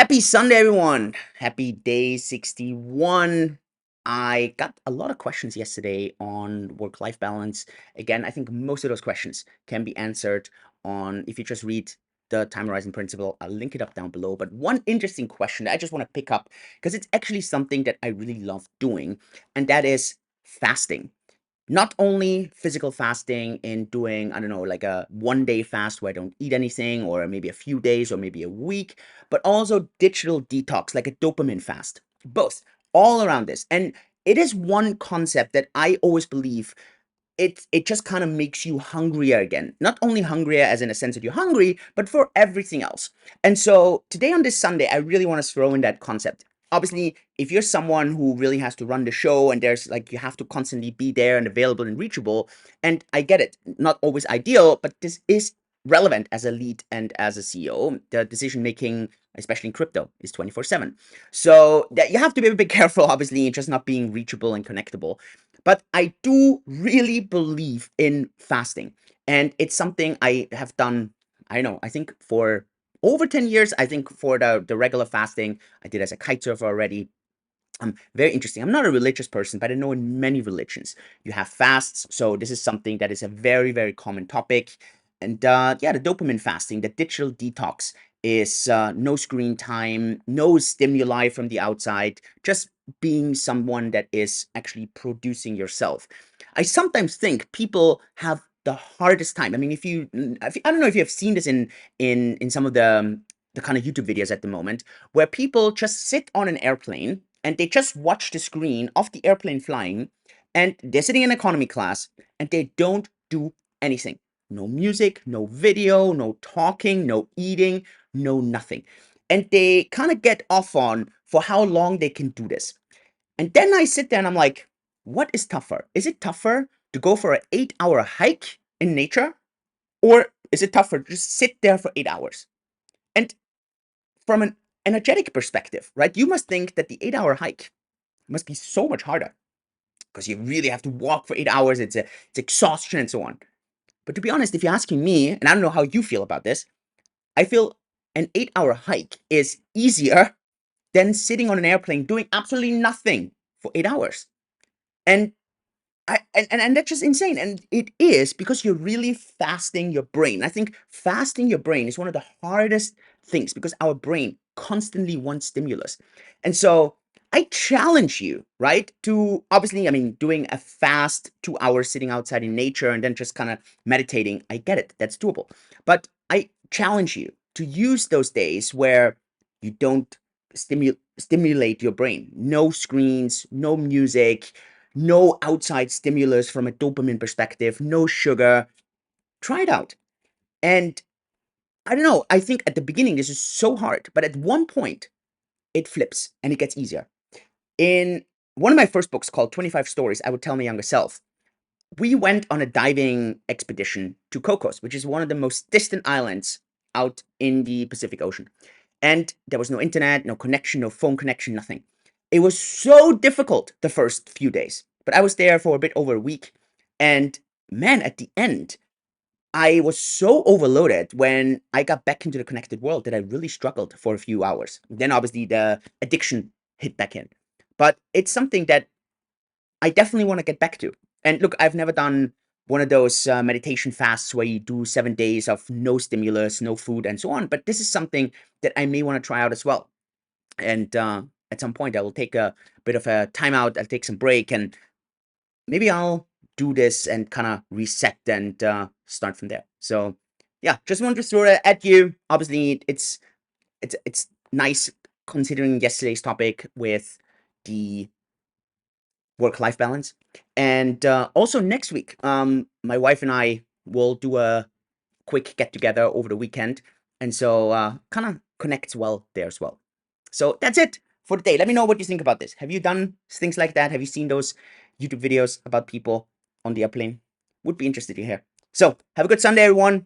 Happy Sunday, everyone. Happy day 61. I got a lot of questions yesterday on work-life balance. Again, I think most of those questions can be answered on if you just read the time horizon principle. I'll link it up down below. But one interesting question that I just want to pick up because it's actually something that I really love doing, and that is fasting. Not only physical fasting in doing, I don't know, like a 1 day fast where I don't eat anything, or maybe a few days, or maybe a week, but also digital detox, like a dopamine fast. Both, all around this. And it is one concept that I always believe it just kind of makes you hungrier again. Not only hungrier as in a sense that you're hungry, but for everything else. And so today on this Sunday, I really want to throw in that concept. Obviously, if you're someone who really has to run the show and there's like you have to constantly be there and available and reachable, and I get it, not always ideal, but this is relevant as a lead and as a CEO. The decision making, especially in crypto, is 24/7. So that you have to be a bit careful, obviously, in just not being reachable and connectable. But I do really believe in fasting. And it's something I have done, I don't know, I think for over 10 years. I think for the regular fasting, I did as a kite surfer already. Very interesting. I'm not a religious person, but I know in many religions you have fasts. So this is something that is a very, very common topic. And yeah, the dopamine fasting, the digital detox is no screen time, no stimuli from the outside, just being someone that is actually producing yourself. I sometimes think people have the hardest time. I mean, I don't know if you have seen this in some of the kind of YouTube videos at the moment, where people just sit on an airplane and they just watch the screen of the airplane flying, and they're sitting in economy class and they don't do anything. No music, no video, no talking, no eating, no nothing. And they kind of get off on for how long they can do this. And then I sit there and I'm like, what is tougher? Is it tougher to go for an 8 hour hike in nature? Or is it tougher to just sit there for 8 hours? And from an energetic perspective, right, you must think that the 8 hour hike must be so much harder because you really have to walk for 8 hours. It's exhaustion and so on. But to be honest, if you're asking me, and I don't know how you feel about this, I feel an 8 hour hike is easier than sitting on an airplane doing absolutely nothing for 8 hours. And and that's just insane. And it is because you're really fasting your brain. I think fasting your brain is one of the hardest things because our brain constantly wants stimulus. And so I challenge you, right? To obviously, I mean, doing a fast 2 hours sitting outside in nature and then just kind of meditating. I get it. That's doable. But I challenge you to use those days where you don't stimulate your brain. No screens, no music, no outside stimulus from a dopamine perspective, no sugar. Try it out. And I don't know, I think at the beginning this is so hard, but at one point it flips and it gets easier. In one of my first books called 25 Stories I Would Tell My Younger Self, we went on a diving expedition to Cocos, which is one of the most distant islands out in the Pacific Ocean. And there was no internet, no connection, no phone connection, nothing. It was so difficult the first few days, but I was there for a bit over a week. And man, at the end, I was so overloaded when I got back into the connected world that I really struggled for a few hours. Then obviously the addiction hit back in. But it's something that I definitely want to get back to. And look, I've never done one of those meditation fasts where you do 7 days of no stimulus, no food, and so on. But this is something that I may want to try out as well. And at some point, I will take a bit of a timeout. I'll take some break, and maybe I'll do this and kind of reset and start from there. So yeah, just wanted to throw it at you. Obviously, it's nice considering yesterday's topic with the work-life balance. And also next week, my wife and I will do a quick get-together over the weekend. And so kind of connects well there as well. So that's it for today. Let me know what you think about this. Have you done things like that? Have you seen those YouTube videos about people on the airplane? Would be interested to hear. So have a good Sunday, everyone.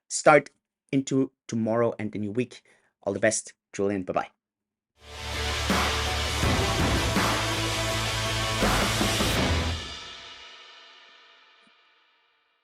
Start into tomorrow and the new week. All the best, Julian. Bye-bye.